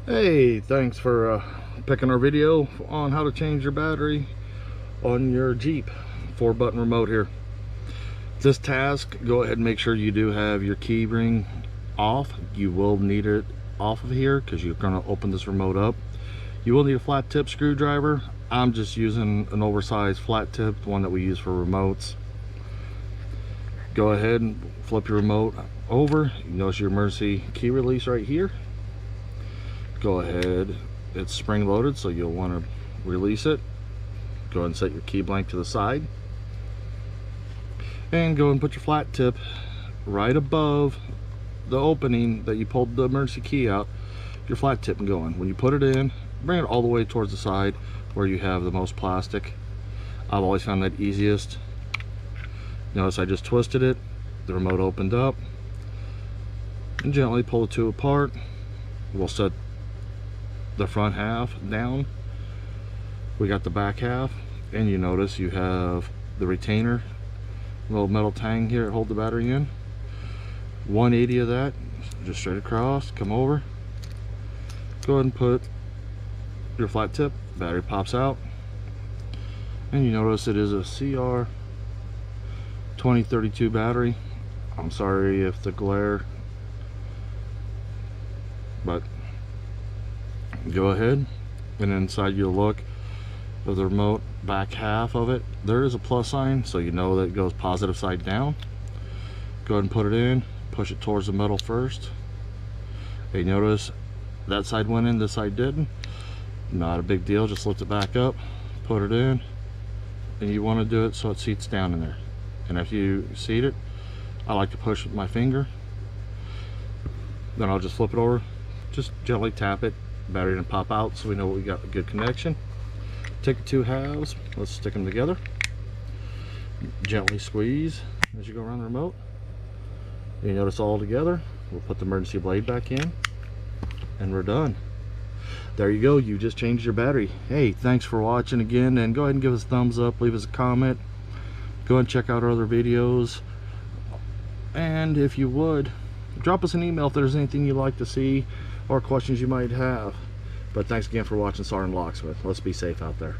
Hey, thanks for picking our video on how to change your battery on your Jeep 4-button remote here. This task, go ahead and make sure you do have your key ring off. You will need it off of here because you're going to open this remote up. You will need a flat tip screwdriver. I'm just using an oversized flat tip, one that we use for remotes. Go ahead and flip your remote over. You notice your emergency key release right here. Go ahead, it's spring loaded, so you'll want to release it. Go ahead and set your key blank to the side and go and put your flat tip right above the opening that you pulled the emergency key out. Your flat tip and going. When you put it in, bring it all the way towards the side where you have the most plastic. I've always found that easiest. Notice I just twisted it, the remote opened up, and gently pull the two apart. We'll set the front half down. We got the back half, and you notice you have the retainer, little metal tang here to hold the battery in. 180 of that, just straight across, come over. Go ahead and put your flat tip, battery pops out, and you notice it is a CR 2032 battery. I'm sorry if the glare, but go ahead and inside you'll look of the remote back half of it, there is a plus sign, so you know that it goes positive side down. Go ahead and put it in, push it towards the metal first. And notice that side went in, this side didn't. Not a big deal, just lift it back up, put it in, and you want to do it so it seats down in there. And if you seat it, I like to push with my finger, then I'll just flip it over, just gently tap it. Battery gonna pop out, so we know we got a good connection. Take the two halves, let's stick them together. Gently squeeze as you go around the remote. You notice all together. We'll put the emergency blade back in, and we're done. There you go, you just changed your battery. Hey, thanks for watching again, and go ahead and give us a thumbs up, leave us a comment. Go ahead and check out our other videos, and if you would, drop us an email if there's anything you'd like to see or questions you might have. But thanks again for watching SgtLocksmith. Let's be safe out there.